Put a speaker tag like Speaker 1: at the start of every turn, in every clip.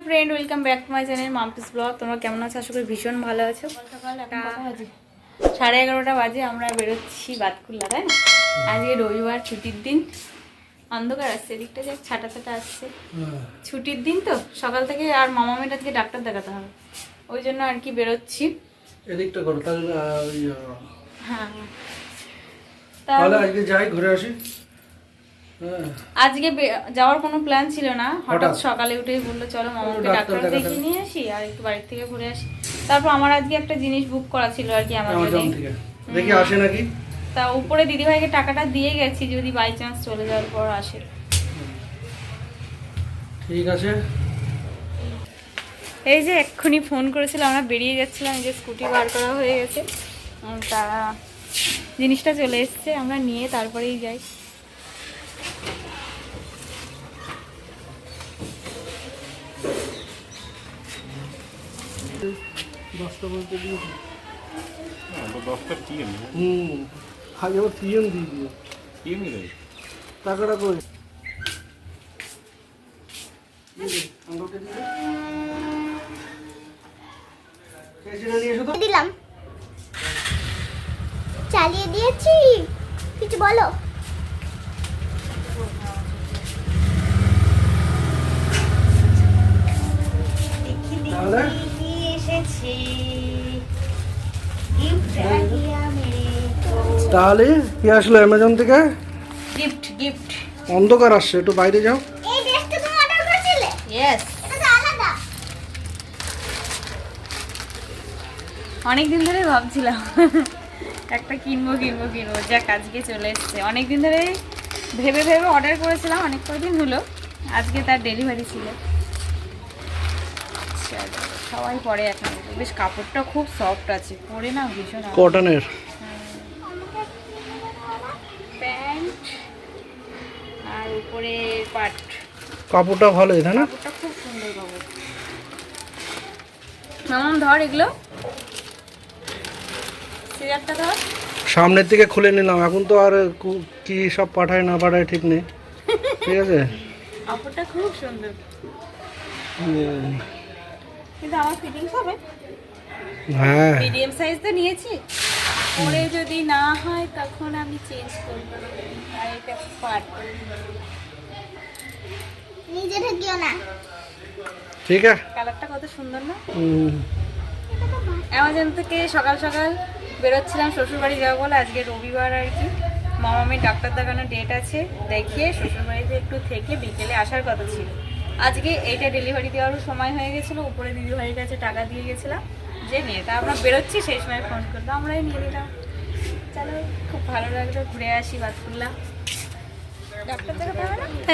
Speaker 1: Friend, welcome back to my channel Mampi's blog. তোমরা কেমন আছো? আশা করি ভীষণ ভালো আছো। সকাল এখন কটা বাজে? 11:30 বাজে। আমরা বেরোচ্ছি বাতকুল্লা, তাই না? আজকে রবিবার, ছুটির দিন। অন্ধকার আসছে, এদিকটা যে ছাটা ছাটা আসছে। ছুটির দিন তো সকাল থেকে, আর মামামের আজকে ডাক্তার দেখাতে হবে, ওই জন্য আর কি বেরোচ্ছি।
Speaker 2: এদিকটা করো তাহলে।
Speaker 1: হ্যাঁ,
Speaker 2: তাহলে আজকে যাই ঘুরে আসি।
Speaker 1: আজকে যাওয়ার কোনো প্ল্যান ছিল না, হঠাৎ সকালে উঠেই বললো চলো মামাকে ডাক্তার দেখিয়ে নিয়ে আসি আর একটু বাড়ির থেকে ঘুরে আসি। তারপর আমার আজকে একটা জিনিস বুক করা ছিল আর কি আমাজন থেকে,
Speaker 2: দেখি আসে নাকি।
Speaker 1: তা উপরে দিদিভাইকে টাকাটা দিয়ে গেছি, যদি বাই চান্স চলে যাওয়ার পর আসে।
Speaker 2: ঠিক আছে।
Speaker 1: এই যে এক্ষুনি ফোন করেছিল, আমরা বেরিয়ে যাচ্ছিলাম, এই যে স্কুটি বার করা হয়ে গেছে, তা জিনিসটা চলে এসছে, আমরা নিয়ে তারপরেই যাই।
Speaker 2: টাকাটা কই
Speaker 3: দিলাম, চালিয়ে দিয়েছি, কিছু বলো।
Speaker 2: তাহলে কি আসলো অ্যামাজন থেকে?
Speaker 1: Gift gift.
Speaker 2: অন্ধকার আসছে, একটু বাইরে যাও।
Speaker 3: এই ড্রেসটা তুমি অর্ডার করেছিলে?
Speaker 1: ইয়েস,
Speaker 3: এটা তো আলাদা।
Speaker 1: অনেকদিন ধরে ভাবছিলাম একটা কিনবো কিনবো কিনবো, যাক আজকে চলে এসছে। অনেকদিন ধরে ভেবে ভেবে অর্ডার করেছিলাম, অনেক কদিন হলো, আজকে তার ডেলিভারি ছিল। সবাই পরে এখন, বেশ কাপড়টা খুব সফট আছে, পরে না ভীষণ।
Speaker 2: কটনের
Speaker 1: প্যান্ট আর উপরে পাট,
Speaker 2: কাপড়টা ভালো, তাই না?
Speaker 1: কাপড়টা খুব সুন্দর কাপড়। মামাম ধর এগুলো, সিজারটা ধর।
Speaker 2: সামনের থেকে খুলে নিলাম, এখন তো আর কি সব পাঠায় না পাঠায় ঠিক নেই। ঠিক আছে,
Speaker 1: কাপড়টা খুব সুন্দর, কিন্তু আমার ফিটিংস হবে।
Speaker 2: হ্যাঁ
Speaker 1: মিডিয়াম সাইজ তো নিয়েছি, পরে যদি না হয় তখন আমি চেঞ্জ করব। আর এটা পাট,
Speaker 3: নিজে ঢুকিও না।
Speaker 2: ঠিক আছে।
Speaker 1: কালারটা কত সুন্দর না? অ্যামাজন থেকে সকাল সকাল বেরোচ্ছিলাম শ্বশুরবাড়ি যাবো বলে, আজকে রবিবার আর কি, মামামের ডাক্তার দেখানোর ডেট আছে, দেখিয়ে শ্বশুরবাড়িতে একটু থেকে বিকেলে আসার কথা ছিল। আজকে এইটা ডেলিভারি দেওয়ারও সময় হয়ে গেছিলো, উপরে দিদিভাইয়ের কাছে টাকা দিয়ে গেছিলাম যে নিয়ে, তা আমরা বেরোচ্ছি, সেই সময় ফোন করলো, আমরাই নিয়ে নিলাম। চলো, খুব ভালো লাগলো, ঘুরে আসি বাতকুল্লা।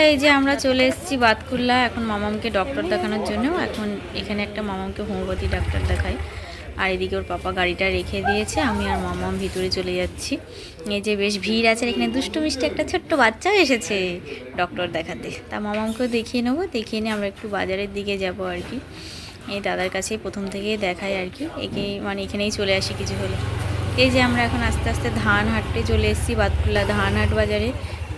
Speaker 1: এই যে আমরা চলে এসেছি বাতকুল্লা এখন মামামকে ডক্টর দেখানোর জন্য। এখন এখানে একটা মামামকে হোমিওপ্যাথি ডাক্তার দেখাই, আর এদিকে ওর পাপা গাড়িটা রেখে দিয়েছে, আমি আর মামাম ভিতরে চলে যাচ্ছি। এই যে বেশ ভিড় আছে, এখানে দুষ্টু মিষ্টি একটা ছোট্ট বাচ্চাও এসেছে ডক্টর দেখাতে, তা মামামকেও দেখিয়ে নেবো, দেখিয়ে নিয়ে আমরা একটু বাজারের দিকে যাব আর কি। এই দাদার কাছেই প্রথম থেকেই দেখাই আর কি, একে মানে এখানেই চলে আসি কিছু হলে। এই যে আমরা এখন আস্তে আস্তে ধান হাটতে চলে এসেছি বাতকুল্লা ধান হাট বাজারে,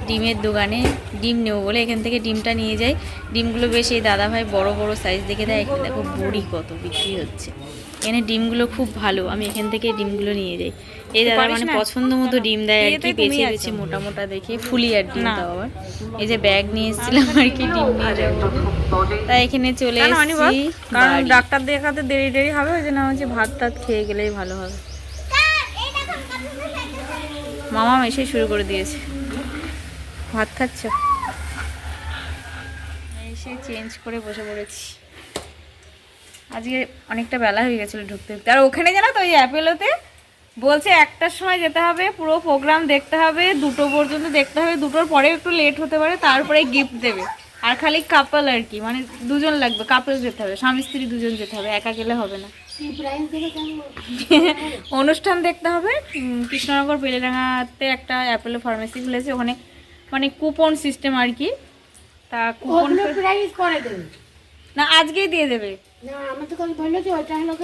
Speaker 1: ডিমের দোকানে। ডিম নেবো বলে এখান থেকে ডিমটা নিয়ে যাই। ডিমগুলো বেশ এই দাদাভাই বড় বড় সাইজ দেখে দেয়। এখানে দেখো বড়ি কত বিক্রি হচ্ছে, এখানে ডিমগুলো খুব ভালো, আমি এখান থেকে ডিমগুলো নিয়ে যাই। এই দাদা মানে পছন্দ মতো ডিম দেয় আর কি, বেছে বেছে মোটা মোটা দেখে, ফুলি আর ডিম দাও আবার। এই যে ব্যাগ নিয়ে এসেছিলাম আর কি ডিম নিয়ে যাবো, তাই এখানে চলে এসেছি। কারণ ডাক্তার দেখাতে দেরি দেরি হবে, ওই জন্য হচ্ছে ভাত টাত খেয়ে গেলেই ভালো হবে। মামাম এসে শুরু করে দিয়েছে, ভাত খাচ্ছ? এসে চেঞ্জ করে বসে পড়েছি। আজকে অনেকটা বেলা হয়ে গেছিলো ঢুকতে ঢুকতে, আর ওখানে জানো তো ওই অ্যাপেলোতে বলছে 1টার সময় যেতে হবে, পুরো প্রোগ্রাম দেখতে হবে, 2টো পর্যন্ত দেখতে হবে, 2টোর পরে একটু লেট হতে পারে, তারপরে গিফট দেবে। আর খালি কাপল আর কি, মানে দুজন লাগবে, কাপল যেতে হবে, স্বামী স্ত্রী দুজন যেতে হবে, একা গেলে হবে না। অনুষ্ঠান দেখতে হবে। কৃষ্ণনগর বেলেডাঙ্গাতে একটা অ্যাপেলো ফার্মেসি খুলেছে, ওখানে মানে কুপন সিস্টেম আর কি, তা কুপন প্রাইস করে দেবে না, আজকেই দিয়ে দেবে না। আমার তো কাল বললো যে ওইটা হলো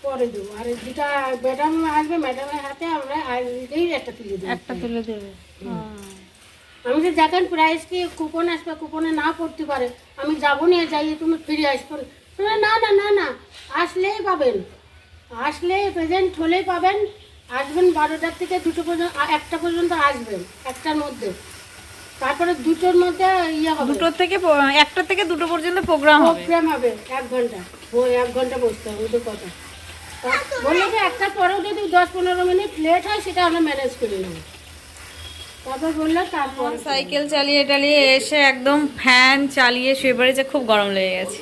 Speaker 1: পরে দেবো, আর যেটা ম্যাডাম আসবে ম্যাডামের হাতে আমরা আজকেই একটা তুলে দেবো, একটা তুলে দেবে।
Speaker 4: আমি তো দেখেন প্রাইস কি কুপন আসবে, কুপনে না পড়তে পারে, আমি যাবো নিয়ে যাই, তুমি ফিরে আসবো না। না না না না, আসলেই পাবেন, আসলে প্রেজেন্ট হলেই পাবেন। আসবেন 12টার থেকে 2টো পর্যন্ত, 1টা পর্যন্ত আসবেন, 1টার মধ্যে। তারপরে 2টোর মধ্যে ইয়ে হবে,
Speaker 1: 1টা থেকে 2টো পর্যন্ত প্রোগ্রাম হবে।
Speaker 4: প্রোগ্রাম হবে 1 ঘন্টা, ওই 1 ঘন্টা বসতে হবে, ওদের কথা। বললো যে 1টার পরেও যদি 10-15 মিনিট লেট হয় সেটা আমরা ম্যানেজ করে নেব। তারপর বললো তারপর
Speaker 1: সাইকেল চালিয়ে টালিয়ে এসে একদম ফ্যান চালিয়ে শুয়ে পড়েছে, খুব গরম লেগে গেছে।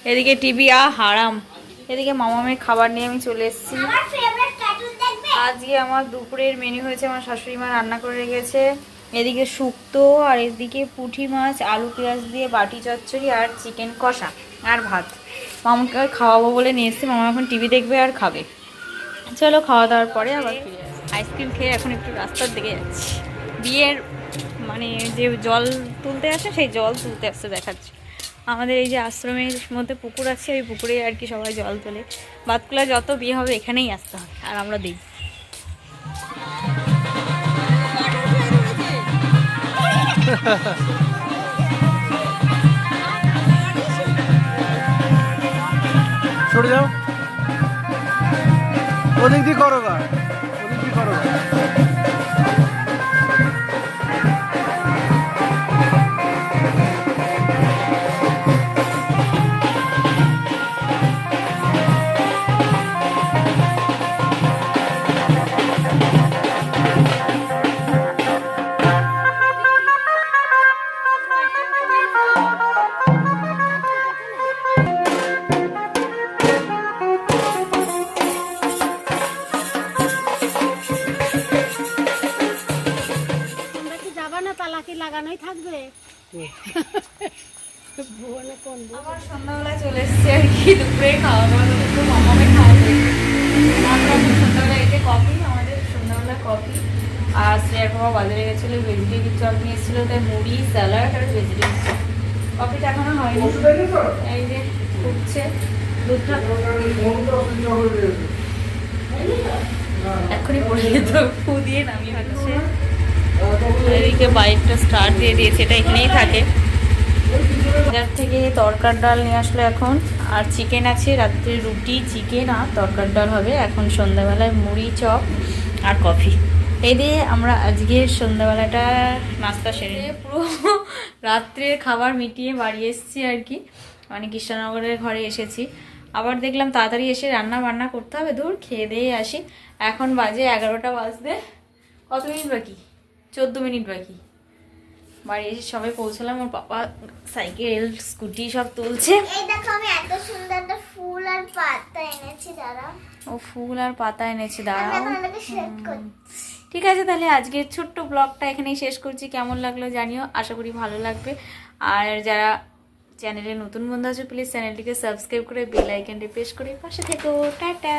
Speaker 1: এদিকে টিভি হারাম, এদিকে মামামের খাবার নিয়ে আমি চলে এসেছি।
Speaker 3: আমার ফেভারিট কার্টুন দেখবে।
Speaker 1: আজকে আমার দুপুরের মেনু হয়েছে, আমার শাশুড়ি মা রান্না করে রেখেছে। এদিকে শুক্তো, আর এদিকে পুঁটি মাছ আলু পেঁয়াজ দিয়ে বাটি চচ্চড়ি, আর চিকেন কষা, আর ভাত। মামাকে খাওয়াবো বলে নিয়ে এসেছি, মামা এখন টিভি দেখবে আর খাবে। চলো খাওয়া দাওয়ার পরে আবার ফিরে আসি। আইসক্রিম খেয়ে এখন একটু রাস্তার দিকে যাচ্ছি। বিয়ের মানে যে জল তুলতে আসে, সেই জল তুলতে আসতে দেখাচ্ছে। আমাদের এই যে আশ্রমের মধ্যে পুকুর আছে, ওই পুকুরে আর কি সবাই জল তোলে। বাতকুলা যত বিয়ে হবে এখানেই আসতে হবে, আর আমরা দিই।
Speaker 2: সরে যাও, ওদিক দিয়ে করো গা, ওদিক দিয়ে করো গা।
Speaker 4: তোমরা কি যাবা না, তালা কি লাগানোই থাকবে? ভুবনে কোন
Speaker 1: আবার সন্ধ্যাবেলায় চলে এসেছি আর কি, দুপুরে খাওয়া দাওয়া তো একটু মামাকে খাওয়াবো। আমরা সন্ধ্যাবেলা এতে কফি, আমাদের সন্ধ্যাবেলা কফি। আর শ্রেয়ার বাবা বাজারে গেছিলো, ভেজিটেবিল চপ নিয়ে এসেছিলো, তাই মুড়ি, স্যালাড আর ভেজিটেবিল চপ। কফিটা এখনো হয়নি, এই যে ফুটছে দুধটা, এখনই পড়ে যেত, ফু দিয়ে নামিয়ে হচ্ছে। এদিকে বাইকটা স্টার্ট দিয়ে দিয়েছে, এটা এখানেই থাকে। বাজার থেকে তরকার ডাল নিয়ে আসলো এখন, আর চিকেন আছে, রাত্রে রুটি চিকেন আর তরকার ডাল হবে। এখন সন্ধ্যাবেলায় মুড়ি চপ আর কফি, এই দিয়ে আমরা আজকের সন্ধ্যাবেলাটা নাস্তা সেরে পুরো রাত্রের খাবার মিটিয়ে বাড়ি এসেছি আর কি, মানে কৃষ্ণনগরের ঘরে এসেছি। আবার দেখলাম তাড়াতাড়ি এসে রান্না বান্না করতে হবে, দূর খেয়ে দিয়ে আসি। এখন বাজে 11টা বাজতে কত মিনিট বাকি, 14 মিনিট বাকি। বাড়ি এসে সবাই পৌঁছলাম, ওর পাপা সাইকেল স্কুটি সব তুলছে।
Speaker 3: এই দেখো আমি এত সুন্দর একটা ফুল আর পাতা এনেছি, দাঁড়া।
Speaker 1: ও ফুল আর পাতা এনেছে,
Speaker 3: আমি
Speaker 1: দাঁড়াও।
Speaker 3: এখন ওটাকে সেট করছি।
Speaker 1: ঠিক আছে, তাহলে আজকের ছোট্ট ব্লগটা এখানেই শেষ করছি। কেমন লাগলো জানিও, আশা করি ভালো লাগবে। আর যারা চ্যানেলে নতুন বন্ধু আছে, প্লিজ চ্যানেলটিকে সাবস্ক্রাইব করে বেল আইকনটি প্রেস করে পাশে থেকো। টাটা।